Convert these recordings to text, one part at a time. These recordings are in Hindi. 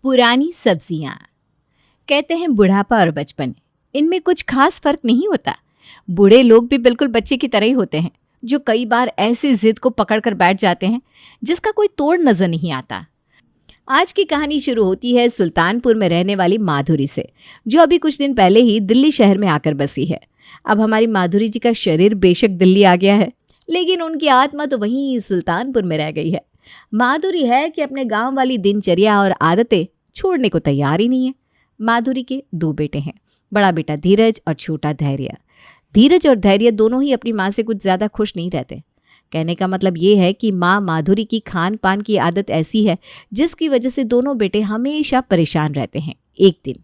पुरानी सब्जियां। कहते हैं बुढ़ापा और बचपन, इनमें कुछ खास फर्क नहीं होता। बूढ़े लोग भी बिल्कुल बच्चे की तरह ही होते हैं, जो कई बार ऐसी जिद को पकड़कर बैठ जाते हैं जिसका कोई तोड़ नजर नहीं आता। आज की कहानी शुरू होती है सुल्तानपुर में रहने वाली माधुरी से, जो अभी कुछ दिन पहले ही दिल्ली शहर में आकर बसी है। अब हमारी माधुरी जी का शरीर बेशक दिल्ली आ गया है, लेकिन उनकी आत्मा तो वहीं सुल्तानपुर में रह गई है। माधुरी है कि अपने गांव वाली दिनचर्या और आदतें छोड़ने को तैयार ही नहीं है। माधुरी के 2 बेटे हैं, बड़ा बेटा धीरज और छोटा धैर्य। धीरज और धैर्य दोनों ही अपनी माँ से कुछ ज़्यादा खुश नहीं रहते। कहने का मतलब ये है कि माँ माधुरी की खान पान की आदत ऐसी है जिसकी वजह से दोनों बेटे हमेशा परेशान रहते हैं। एक दिन,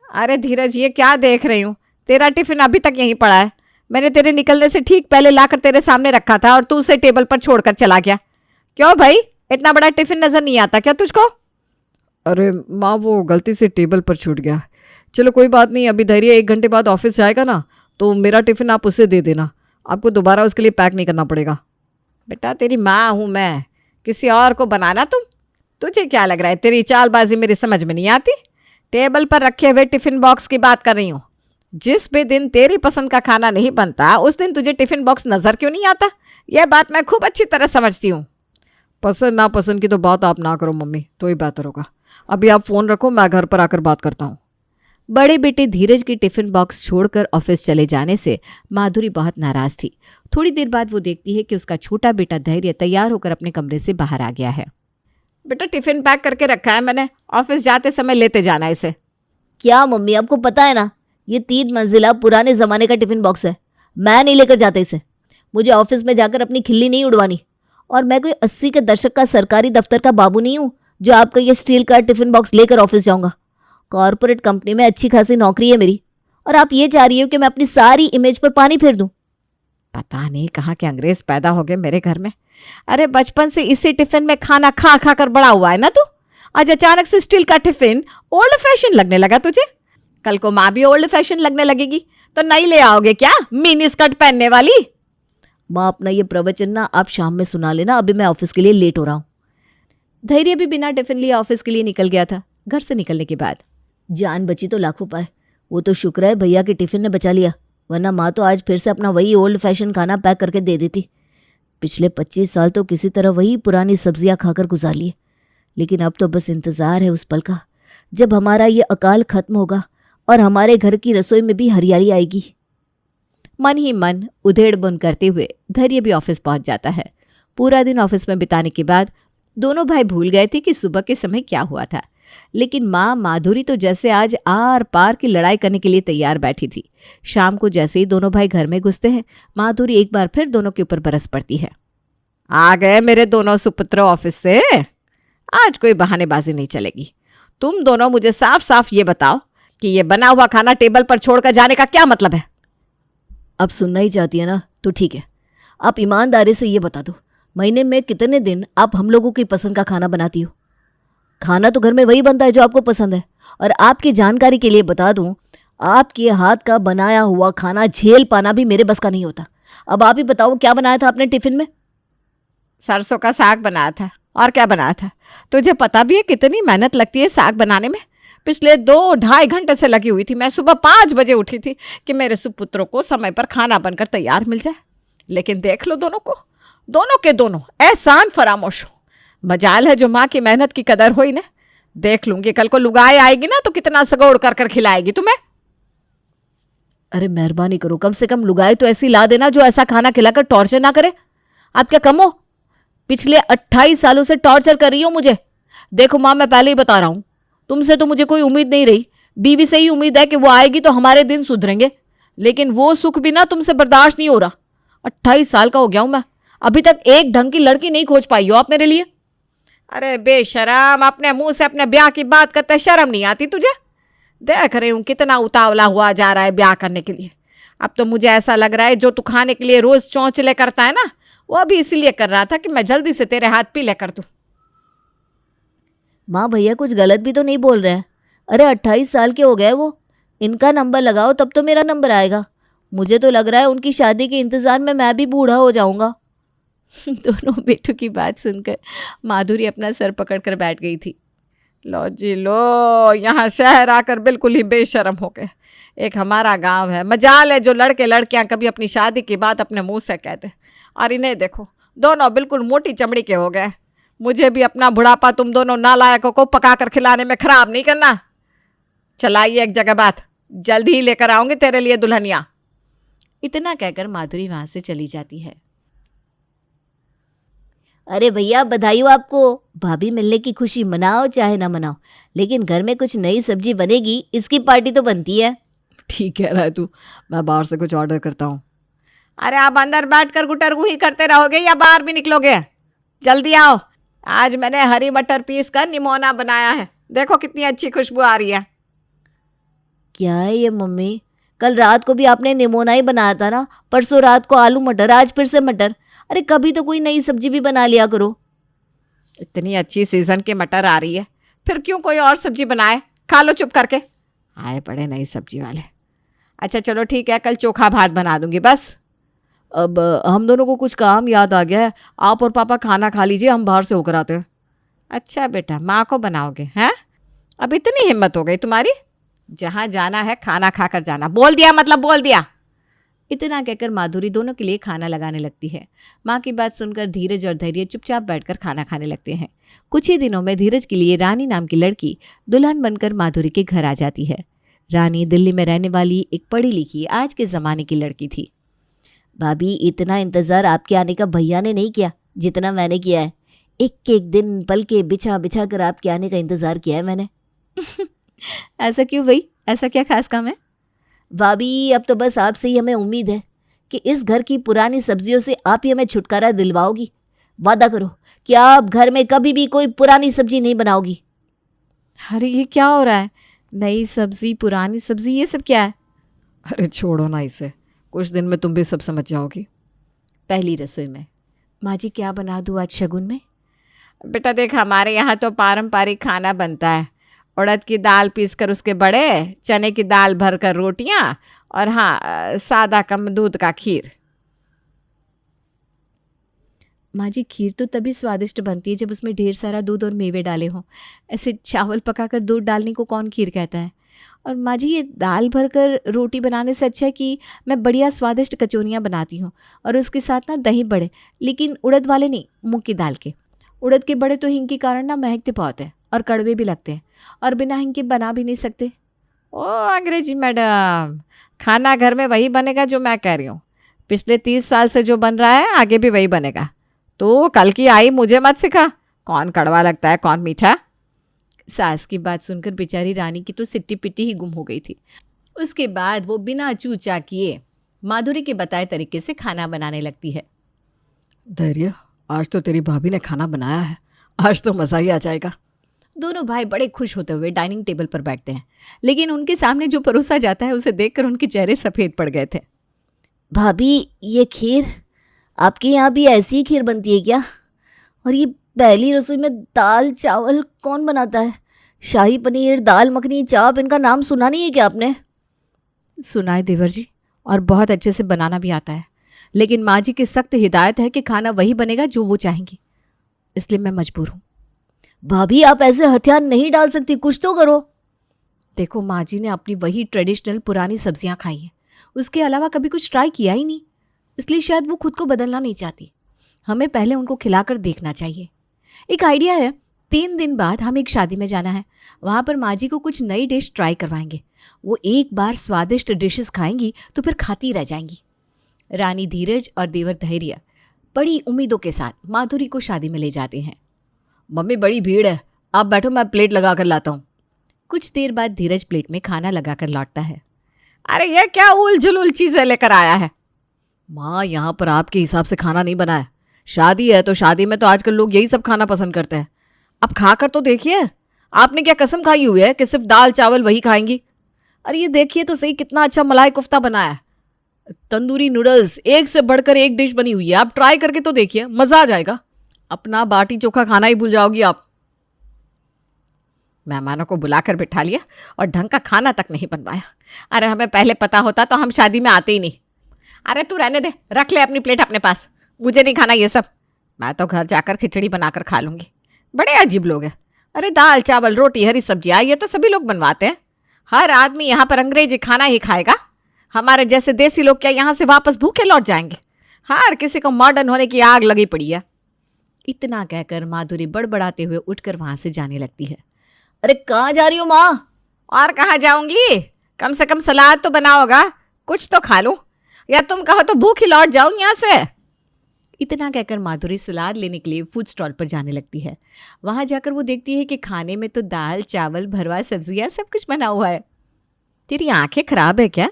अरे धीरज, ये क्या देख रही हूँ? तेरा टिफिन अभी तक यहीं पड़ा है। मैंने तेरे निकलने से ठीक पहले लाकर तेरे सामने रखा था और तू उसे टेबल पर छोड़कर चला गया। क्यों भाई, इतना बड़ा टिफिन नजर नहीं आता क्या तुझको? अरे माँ, वो गलती से टेबल पर छूट गया। चलो कोई बात नहीं, अभी धैर्य 1 घंटे बाद ऑफिस जाएगा ना, तो मेरा टिफिन आप उसे दे देना। आपको दोबारा उसके लिए पैक नहीं करना पड़ेगा। बेटा, तेरी माँ हूँ मैं, किसी और को बनाना तुम। तुझे क्या लग रहा है तेरी चालबाजी मेरी समझ में नहीं आती? टेबल पर रखे हुए टिफिन बॉक्स की बात कर रही हूँ। जिस भी दिन तेरी पसंद का खाना नहीं बनता उस दिन तुझे टिफिन बॉक्स नजर क्यों नहीं आता? यह बात मैं खूब अच्छी तरह समझती हूँ। पसंद नापसंद की तो बात आप ना करो मम्मी, तो ही बेहतर होगा। अभी आप फ़ोन रखो, मैं घर पर आकर बात करता हूँ। बड़े बेटे धीरज की टिफिन बॉक्स छोड़कर ऑफिस चले जाने से माधुरी बहुत नाराज थी। थोड़ी देर बाद वो देखती है कि उसका छोटा बेटा धैर्य तैयार होकर अपने कमरे से बाहर आ गया है। बेटा, टिफिन पैक करके रखा है मैंने, ऑफिस जाते समय लेते जाना इसे। क्या मम्मी, आपको पता है ना, ये 3 मंजिला पुराने ज़माने का टिफ़िन बॉक्स है। मैं नहीं लेकर जाता इसे। मुझे ऑफिस में जाकर अपनी खिल्ली नहीं उड़वानी। और मैं कोई 80 के दशक का सरकारी दफ्तर का बाबू नहीं हूँ जो आपका ये स्टील का टिफ़िन बॉक्स लेकर ऑफिस जाऊँगा। कॉरपोरेट कंपनी में अच्छी खासी नौकरी है मेरी, और आप ये चाह रही हो कि मैं अपनी सारी इमेज पर पानी फेर दूँ? पता नहीं कहाँ के अंग्रेज पैदा हो गए मेरे घर में। अरे बचपन से इसी टिफिन में खाना खा खा कर बड़ा हुआ है ना तू। आज अचानक से स्टील का टिफिन ओल्ड फैशन लगने लगा तुझे। कल को माँ भी ओल्ड फैशन लगने लगेगी तो नई ले आओगे क्या, मिनी स्कर्ट पहनने वाली? माँ, अपना ये प्रवचन ना आप शाम में सुना लेना, अभी मैं ऑफिस के लिए लेट हो रहा हूँ। धैर्य भी बिना टिफिन लिए ऑफिस के लिए निकल गया था। घर से निकलने के बाद जान बची तो लाखों पाए। वो तो शुक्र है भैया के टिफ़िन ने बचा लिया, वरना माँ तो आज फिर से अपना वही ओल्ड फैशन खाना पैक करके दे देती। पिछले 25 साल तो किसी तरह वही पुरानी सब्जियां खाकर गुजार लिए, लेकिन अब तो बस इंतज़ार है उस पल का जब हमारा ये अकाल खत्म होगा और हमारे घर की रसोई में भी हरियाली आएगी। मन ही मन उधेड़ बुन करते हुए धैर्य भी ऑफिस पहुंच जाता है। पूरा दिन ऑफिस में बिताने के बाद दोनों भाई भूल गए थे कि सुबह के समय क्या हुआ था, लेकिन माँ माधुरी तो जैसे आज आर पार की लड़ाई करने के लिए तैयार बैठी थी। शाम को जैसे ही दोनों भाई घर में घुसते हैं, माधुरी एक बार फिर दोनों के ऊपर बरस पड़ती है। आ गए मेरे दोनों सुपुत्र ऑफिस से। आज कोई बहानेबाजी नहीं चलेगी। तुम दोनों मुझे साफ साफ ये बताओ कि ये बना हुआ खाना टेबल पर छोड़कर जाने का क्या मतलब है? अब सुनना ही चाहती है ना, तो ठीक है। आप ईमानदारी से ये बता दो, महीने में कितने दिन आप हम लोगों की पसंद का खाना बनाती हो? खाना तो घर में वही बनता है जो आपको पसंद है। और आपकी जानकारी के लिए बता दूं, आपके हाथ का बनाया हुआ खाना झेल पाना भी मेरे बस का नहीं होता। अब आप ही बताओ, क्या बनाया था आपने टिफिन में? सरसों का साग बनाया था। और क्या बनाया था? तुझे पता भी है कितनी मेहनत लगती है साग बनाने में? पिछले 2-2.5 घंटे से लगी हुई थी मैं। सुबह 5 बजे उठी थी कि मेरे सुपुत्रों को समय पर खाना बनकर तैयार मिल जाए। लेकिन देख लो दोनों को, दोनों के दोनों एहसान फरामोश हो। मजाल है जो माँ की मेहनत की कदर हुई ना। देख लूंगी कल को लुगाई आएगी ना तो कितना सगोड़ कर कर खिलाएगी तुम्हें। अरे मेहरबानी करो, कम से कम लुगाई तो ऐसी ला देना जो ऐसा खाना खिलाकर टॉर्चर ना करे। आप क्या कम हो? पिछले 28 सालों से टॉर्चर कर रही हो मुझे। देखो माँ, मैं पहले ही बता रहा हूँ, तुमसे तो मुझे कोई उम्मीद नहीं रही। बीवी से ही उम्मीद है कि वो आएगी तो हमारे दिन सुधरेंगे, लेकिन वो सुख भी ना तुमसे बर्दाश्त नहीं हो रहा। 28 साल का हो गया हूं मैं, अभी तक एक ढंग की लड़की नहीं खोज पाई हो आप मेरे लिए। अरे बेशरम, अपने मुंह से अपने ब्याह की बात करते शर्म नहीं आती तुझे? देख रही हूँ कितना उतावला हुआ जा रहा है ब्याह करने के लिए। अब तो मुझे ऐसा लग रहा है जो तू खाने के लिए रोज चौंचले करता है ना, वो भी इसीलिए कर रहा था कि मैं जल्दी से तेरे हाथ पीले कर दूं। माँ, भैया कुछ गलत भी तो नहीं बोल रहे हैं? अरे 28 साल के हो गए वो। इनका नंबर लगाओ तब तो मेरा नंबर आएगा। मुझे तो लग रहा है उनकी शादी के इंतज़ार में मैं भी बूढ़ा हो जाऊंगा। दोनों बेटों की बात सुनकर माधुरी अपना सर पकड़कर बैठ गई थी। लो जी लो, यहाँ शहर आकर बिल्कुल ही बेशर्म हो गए। एक हमारा गांव है, मजाल है जो लड़के लड़कियां कभी अपनी शादी की बात अपने मुंह से कहते। और इन्हें देखो, दोनों बिल्कुल मोटी चमड़ी के हो गए। मुझे भी अपना बुढ़ापा तुम दोनों नालायकों को पका कर खिलाने में खराब नहीं करना। चलाइए एक जगह बात, जल्दी ही लेकर आऊंगी तेरे लिए दुल्हनिया। इतना कहकर माधुरी वहां से चली जाती है। अरे भैया, बधाई हो आपको। भाभी मिलने की खुशी मनाओ चाहे ना मनाओ, लेकिन घर में कुछ नई सब्जी बनेगी, इसकी पार्टी तो बनती है। ठीक कह रहा है तू, मैं बाहर से कुछ ऑर्डर करता हूँ। अरे आप अंदर बैठकर गुटरगू ही करते रहोगे या बाहर भी निकलोगे? जल्दी आओ, आज मैंने हरी मटर पीस कर निमोना बनाया है, देखो कितनी अच्छी खुशबू आ रही है। क्या है ये मम्मी? कल रात को भी आपने निमोना ही बनाया था ना, परसों रात को आलू मटर, आज फिर से मटर। अरे कभी तो कोई नई सब्जी भी बना लिया करो। इतनी अच्छी सीजन की मटर आ रही है, फिर क्यों कोई और सब्जी बनाए? खा लो चुप करके, आए पड़े नई सब्जी वाले। अच्छा चलो ठीक है, कल चोखा भात बना दूंगी बस। अब हम दोनों को कुछ काम याद आ गया है, आप और पापा खाना खा लीजिए, हम बाहर से होकर आते हैं। अच्छा बेटा, माँ को बनाओगे हैं? अब इतनी हिम्मत हो गई तुम्हारी? जहाँ जाना है खाना खाकर जाना, बोल दिया मतलब बोल दिया। इतना कहकर माधुरी दोनों के लिए खाना लगाने लगती है। माँ की बात सुनकर धीरज और धैर्य चुपचाप बैठकर खाना खाने लगते हैं। कुछ ही दिनों में धीरज के लिए रानी नाम की लड़की दुल्हन बनकर माधुरी के घर आ जाती है। रानी दिल्ली में रहने वाली एक पढ़ी लिखी आज के ज़माने की लड़की थी। भाभी, इतना इंतज़ार आपके आने का भैया ने नहीं किया जितना मैंने किया है। एक एक दिन पल के बिछा बिछा कर आपके आने का इंतज़ार किया है मैंने। ऐसा क्यों भाई? ऐसा क्या खास काम है? भाभी, अब तो बस आपसे ही हमें उम्मीद है कि इस घर की पुरानी सब्जियों से आप ही हमें छुटकारा दिलवाओगी। वादा करो कि आप घर में कभी भी कोई पुरानी सब्जी नहीं बनाओगी। अरे ये क्या हो रहा है? नई सब्जी, पुरानी सब्जी, ये सब क्या है? अरे छोड़ो ना इसे, कुछ दिन में तुम भी सब समझ जाओगी। पहली रसोई में माँ जी क्या बना दूँ आज शगुन में? बेटा देख, हमारे यहाँ तो पारंपरिक खाना बनता है। उड़द की दाल पीसकर उसके बड़े, चने की दाल भरकर रोटियां, और हाँ सादा कम दूध का खीर। माँ जी, खीर तो तभी स्वादिष्ट बनती है जब उसमें ढेर सारा दूध और मेवे डाले हों। ऐसे चावल पकाकर दूध डालने को कौन खीर कहता है? और माँ जी, ये दाल भरकर रोटी बनाने से अच्छा है कि मैं बढ़िया स्वादिष्ट कचौरियाँ बनाती हूँ, और उसके साथ ना दही बड़े, लेकिन उड़द वाले नहीं, मूंग की दाल के। उड़द के बड़े तो हिंग के कारण ना महकते बहुत हैं और कड़वे भी लगते हैं, और बिना हिंग के बना भी नहीं सकते। ओ अंग्रेजी मैडम, खाना घर में वही बनेगा जो मैं कह रही हूँ। पिछले 30 साल से जो बन रहा है आगे भी वही बनेगा। तो कल की आई मुझे मत सिखा, कौन कड़वा लगता है कौन मीठा। सास की बात सुनकर बेचारी रानी की तो सिट्टी पिट्टी ही गुम हो गई थी। उसके बाद वो बिना चूचा किए माधुरी के बताए तरीके से खाना बनाने लगती है। धैर्य, आज तो तेरी भाभी ने खाना बनाया है, आज तो मज़ा ही आ जाएगा। दोनों भाई बड़े खुश होते हुए डाइनिंग टेबल पर बैठते हैं, लेकिन उनके सामने जो परोसा जाता है उसे देखकर उनके चेहरे सफ़ेद पड़ गए थे। भाभी, ये खीर, आपके यहाँ भी ऐसी ही खीर बनती है क्या? और ये पहली रसोई में दाल चावल कौन बनाता है? शाही पनीर, दाल मखनी, चाप, इनका नाम सुना नहीं है क्या आपने? सुना है देवर जी, और बहुत अच्छे से बनाना भी आता है, लेकिन माँ जी की सख्त हिदायत है कि खाना वही बनेगा जो वो चाहेंगी, इसलिए मैं मजबूर हूँ। भाभी, आप ऐसे हथियार नहीं डाल सकती, कुछ तो करो। देखो, माँ जी ने अपनी वही ट्रेडिशनल पुरानी सब्जियाँ खाई हैं, उसके अलावा कभी कुछ ट्राई किया ही नहीं, इसलिए शायद वो खुद को बदलना नहीं चाहती। हमें पहले उनको खिलाकर देखना चाहिए। एक आइडिया है, 3 दिन बाद हम एक शादी में जाना है, वहाँ पर माँ जी को कुछ नई डिश ट्राई करवाएंगे। वो एक बार स्वादिष्ट डिशेस खाएंगी तो फिर खाती रह जाएंगी। रानी धीरज और देवर धैर्य बड़ी उम्मीदों के साथ माधुरी को शादी में ले जाते हैं। मम्मी, बड़ी भीड़ है, आप बैठो, मैं प्लेट लगा कर लाता हूँ। कुछ देर बाद धीरज प्लेट में खाना लगाकर लौटता है। अरे ये क्या उल जुलूल चीज़ें लेकर आया है? माँ, यहाँ पर आपके हिसाब से खाना नहीं बना है। शादी है तो शादी में तो आजकल लोग यही सब खाना पसंद करते हैं। आप खा कर तो देखिए, आपने क्या कसम खाई हुई है कि सिर्फ दाल चावल वही खाएंगी? अरे ये देखिए तो सही, कितना अच्छा मलाई कोफ्ता बनाया है, तंदूरी नूडल्स, एक से बढ़कर एक डिश बनी हुई है। आप ट्राई करके तो देखिए, मज़ा आ जाएगा। अपना बाटी चोखा खाना ही भूल जाओगी आप। मेहमानों को बुलाकर बिठा लिया और ढंग का खाना तक नहीं बनवाया। अरे हमें पहले पता होता तो हम शादी में आते ही नहीं। अरे तू रहने दे, रख ले अपनी प्लेट अपने पास, मुझे नहीं खाना ये सब। मैं तो घर जाकर खिचड़ी बनाकर खा लूँगी। बड़े अजीब लोग हैं, अरे दाल चावल रोटी हरी सब्जियाँ ये तो सभी लोग बनवाते हैं। हर आदमी यहाँ पर अंग्रेजी खाना ही खाएगा। हमारे जैसे देसी लोग क्या यहाँ से वापस भूखे लौट जाएंगे? हर किसी को मॉडर्न होने की आग लगी पड़ी है। इतना कहकर माधुरी बड़बड़ाते हुए उठकर वहां से जाने लगती है। अरे कहाँ जा रही हो माँ? और कहाँ जाऊंगी? कम से कम सलाद तो बना होगा, कुछ तो खा लूं, या तुम कहो तो भूखी लौट जाऊं यहाँ से। इतना कहकर माधुरी सलाद लेने के लिए फूड स्टॉल पर जाने लगती है। वहां जाकर वो देखती है कि खाने में तो दाल चावल भरवा सब्जियां सब कुछ बना हुआ है। तेरी आंखें खराब है क्या?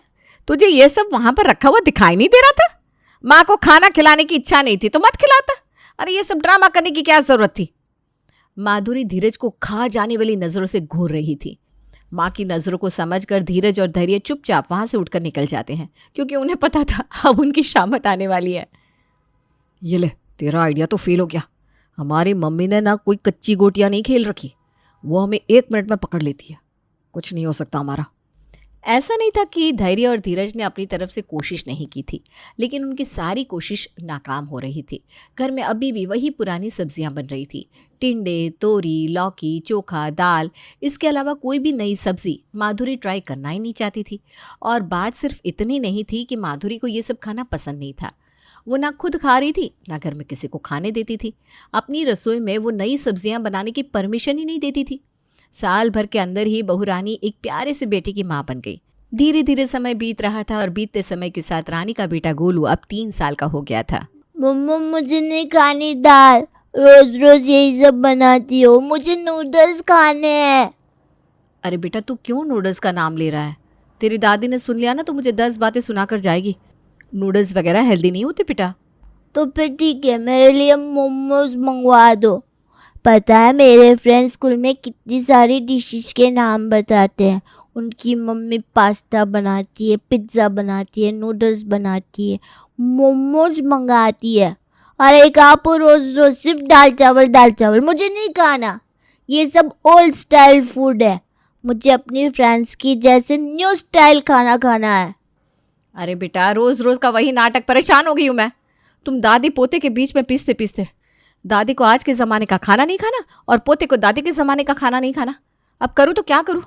तुझे ये सब वहां पर रखा हुआ दिखाई नहीं दे रहा था? माँ को खाना खिलाने की इच्छा नहीं थी तो मत खिलाता। अरे ये सब ड्रामा करने की क्या जरूरत थी? माधुरी धीरज को खा जाने वाली नजरों से घूर रही थी। माँ की नजरों को समझकर धीरज और धैर्य चुपचाप वहां से उठकर निकल जाते हैं, क्योंकि उन्हें पता था अब उनकी शामत आने वाली है। ये ले, तेरा आइडिया तो फेल हो गया। हमारी मम्मी ने ना कोई कच्ची गोटियां नहीं खेल रखी, वो हमें 1 मिनट में पकड़ लेती है। कुछ नहीं हो सकता हमारा। ऐसा नहीं था कि धैर्य और धीरज ने अपनी तरफ से कोशिश नहीं की थी, लेकिन उनकी सारी कोशिश नाकाम हो रही थी। घर में अभी भी वही पुरानी सब्जियां बन रही थी, टिंडे, तोरी, लौकी, चोखा, दाल। इसके अलावा कोई भी नई सब्जी माधुरी ट्राई करना ही नहीं चाहती थी। और बात सिर्फ इतनी नहीं थी कि माधुरी को ये सब खाना पसंद नहीं था। वो ना खुद खा रही थी, ना घर में किसी को खाने देती थी। अपनी रसोई में वो नई सब्जियां बनाने की परमिशन ही नहीं देती थी। साल भर के अंदर ही बहू रानी एक प्यारे से बेटे की माँ बन गई। धीरे धीरे समय बीत रहा था और बीतते समय के साथ रानी का बेटा गोलू अब 3 साल का हो गया था। मम्मा मुझे नहीं खानी दाल, रोज रोज यही सब बनाती हो, मुझे नूडल्स खाने हैं। अरे बेटा, तू क्यों नूडल्स का नाम ले रहा है? तेरी दादी ने सुन लिया ना तो मुझे 10 बातें सुनाकर जाएगी। नूडल्स वगैरह हेल्दी नहीं होते बेटा। तो फिर ठीक है, मेरे लिए मोमोज मंगवा दो। पता है मेरे फ्रेंड्स स्कूल में कितनी सारी डिशेस के नाम बताते हैं। उनकी मम्मी पास्ता बनाती है, पिज्ज़ा बनाती है, नूडल्स बनाती है, मोमोज मंगाती है। और एक आप रोज रोज सिर्फ दाल चावल। मुझे नहीं खाना, ये सब ओल्ड स्टाइल फूड है। मुझे अपनी फ्रेंड्स की जैसे न्यू स्टाइल खाना खाना है। अरे बेटा, रोज रोज का वही नाटक, परेशान हो गई हूँ मैं। तुम दादी पोते के बीच में पीसते पीसते, दादी को आज के ज़माने का खाना नहीं खाना और पोते को दादी के ज़माने का खाना नहीं खाना। अब करूँ तो क्या करूँ?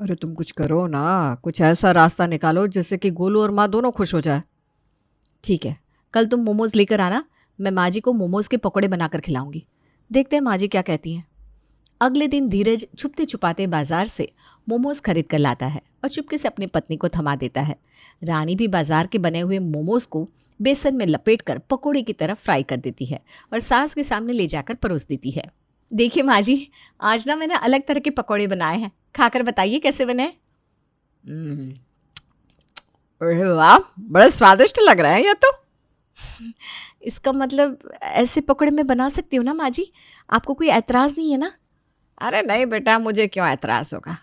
अरे तुम कुछ करो ना, कुछ ऐसा रास्ता निकालो जिससे कि गोलू और माँ दोनों खुश हो जाए। ठीक है, कल तुम मोमोज लेकर आना, मैं माँ जी को मोमोज के पकौड़े बनाकर खिलाऊंगी। देखते हैं माँ जी क्या कहती हैं। अगले दिन धीरज छुपते छुपाते बाजार से मोमोज खरीद कर लाता है और चुपके से अपनी पत्नी को थमा देता है। रानी भी बाजार के बने हुए मोमोज को बेसन में लपेटकर पकोड़े की तरह फ्राई कर देती है और सास के सामने ले जाकर परोस देती है। देखिए माँ जी, आज ना मैंने अलग तरह के पकोड़े बनाए हैं, खाकर बताइए कैसे बने। अरे वाह, बड़े स्वादिष्ट लग रहे हैं ये तो। इसका मतलब ऐसे पकोड़े मैं बना सकती हूँ ना माँ जी? आपको कोई ऐतराज़ नहीं है ना? अरे नहीं बेटा, मुझे क्यों ऐतराज़ होगा?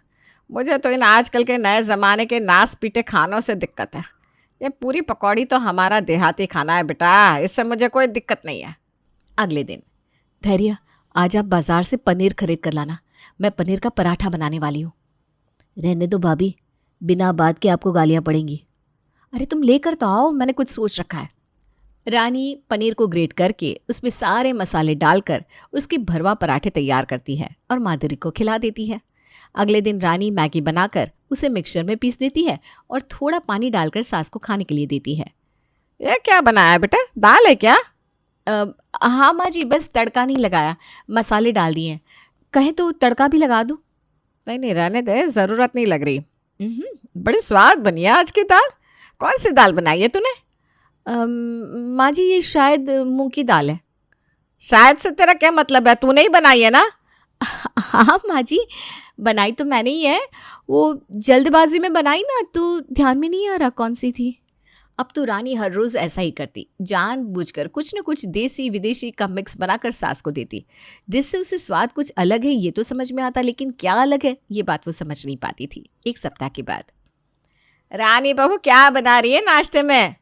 मुझे तो इन आजकल के नए ज़माने के नास पीटे खानों से दिक्कत है। ये पूरी पकौड़ी तो हमारा देहाती खाना है बेटा, इससे मुझे कोई दिक्कत नहीं है। अगले दिन, धैर्य आज आप बाजार से पनीर खरीद कर लाना, मैं पनीर का पराठा बनाने वाली हूँ। रहने दो भाभी, बिना बात के आपको गालियाँ पड़ेंगी। अरे तुम लेकर तो आओ, मैंने कुछ सोच रखा है। रानी पनीर को ग्रेट करके उसमें सारे मसाले डालकर उसके भरवा पराठे तैयार करती है और माधुरी को खिला देती है। अगले दिन रानी मैगी बनाकर उसे मिक्सचर में पीस देती है और थोड़ा पानी डालकर सास को खाने के लिए देती है। ये क्या बनाया है बेटा? दाल है क्या? हाँ माँ जी, बस तड़का नहीं लगाया, मसाले डाल दिए हैं। कहें तो तड़का भी लगा दूँ? नहीं नहीं, रहने दे, ज़रूरत नहीं लग रही। बड़ी स्वाद बनी है आज की दाल। कौन सी दाल बनाई है तूने? माँ जी, ये शायद मूंग की दाल है। शायद से तेरा क्या मतलब है? तूने ही बनाई है ना? हाँ माँ जी, बनाई तो मैंने ही है, वो जल्दबाजी में बनाई ना तो ध्यान में नहीं आ रहा कौन सी थी। अब तो रानी हर रोज़ ऐसा ही करती, जानबूझकर कुछ न कुछ देसी विदेशी का मिक्स बनाकर सास को देती, जिससे उसे स्वाद कुछ अलग है ये तो समझ में आता, लेकिन क्या अलग है ये बात वो समझ नहीं पाती थी। 1 सप्ताह के बाद, रानी बहू क्या बना रही है नाश्ते में?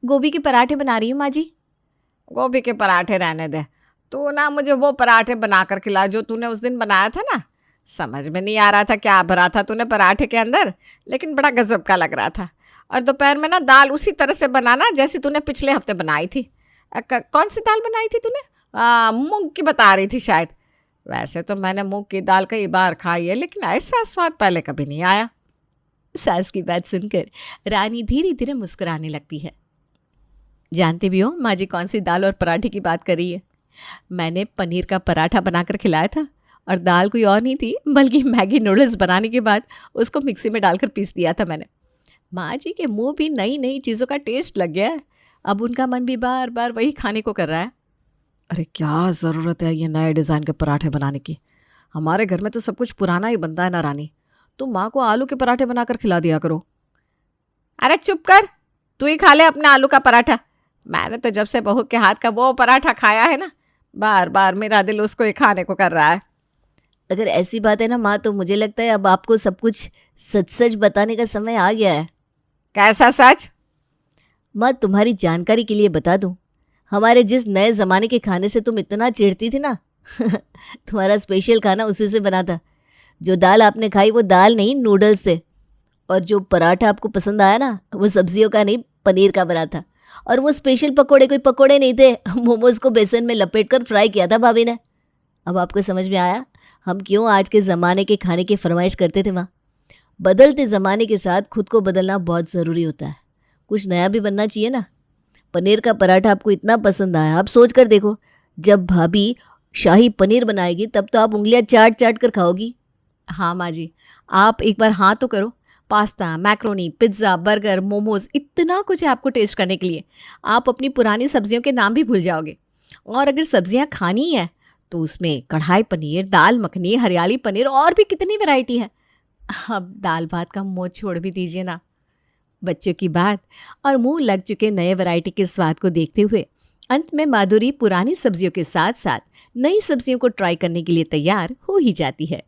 गोभी के पराठे बना रही हूँ माँ जी। गोभी के पराठे रहने दे, तू ना मुझे वो पराठे बना कर खिला जो तूने उस दिन बनाया था ना। समझ में नहीं आ रहा था क्या भरा था तूने पराठे के अंदर, लेकिन बड़ा गजब का लग रहा था। और दोपहर में ना दाल उसी तरह से बनाना जैसे तूने पिछले हफ्ते बनाई थी। कौन सी दाल बनाई थी तूने? मूंग की बता रही थी शायद। वैसे तो मैंने मूंग की दाल कई बार खाई है, लेकिन ऐसा स्वाद पहले कभी नहीं आया। सास की बात सुनकर रानी धीरे धीरे मुस्कुराने लगती है। जानते भी हो माँ जी कौन सी दाल और पराठे की बात कर रही है? मैंने पनीर का पराठा बनाकर खिलाया था, और दाल कोई और नहीं थी बल्कि मैगी नूडल्स बनाने के बाद उसको मिक्सी में डालकर पीस दिया था मैंने। माँ जी के मुंह भी नई नई चीज़ों का टेस्ट लग गया है। अब उनका मन भी बार बार वही खाने को कर रहा है। अरे क्या ज़रूरत है ये नए डिज़ाइन के पराठे बनाने की? हमारे घर में तो सब कुछ पुराना ही बनता है ना रानी। तुम माँ को आलू के पराठे बनाकर खिला दिया करो। अरे चुप कर, तू ही खा ले अपना आलू का पराठा। मैंने तो जब से बहू के हाथ का वो पराठा खाया है ना, बार बार मेरा दिल उसको ही खाने को कर रहा है। अगर ऐसी बात है ना माँ, तो मुझे लगता है अब आपको सब कुछ सच सच बताने का समय आ गया है। कैसा सच? माँ, तुम्हारी जानकारी के लिए बता दूं, हमारे जिस नए ज़माने के खाने से तुम इतना चिढ़ती थी ना तुम्हारा स्पेशल खाना उसी से बना था। जो दाल आपने खाई वो दाल नहीं, नूडल्स थे। और जो पराठा आपको पसंद आया ना, वो सब्जियों का नहीं, पनीर का बना था। और वो स्पेशल पकोड़े कोई पकोड़े नहीं थे, मोमोज को बेसन में लपेट कर फ्राई किया था भाभी ने। अब आपको समझ में आया हम क्यों आज के ज़माने के खाने की फरमाइश करते थे माँ। बदलते ज़माने के साथ खुद को बदलना बहुत ज़रूरी होता है। कुछ नया भी बनना चाहिए ना। पनीर का पराठा आपको इतना पसंद आया, आप सोच कर देखो, जब भाभी शाही पनीर बनाएगी तब तो आप उंगलियां चाट चाट कर खाओगी। हाँ माँ जी, आप एक बार हाँ तो करो। Pasta, macaroni, pizza, burger, momos, इतना कुछ है आपको टेस्ट करने के लिए। आप अपनी पुरानी सब्जियों के नाम भी भूल जाओगे। और अगर सब्जियां खानी है तो उसमें कढ़ाई पनीर, दाल मखनी, हरियाली पनीर और भी कितनी वैरायटी है। अब दाल भात का मोह छोड़ भी दीजिए ना। बच्चों की बात और मुंह लग चुके नए वैरायटी के स्वाद को देखते हुए अंत में माधुरी पुरानी सब्जियों के साथ साथ नई सब्जियों को ट्राई करने के लिए तैयार हो ही जाती है।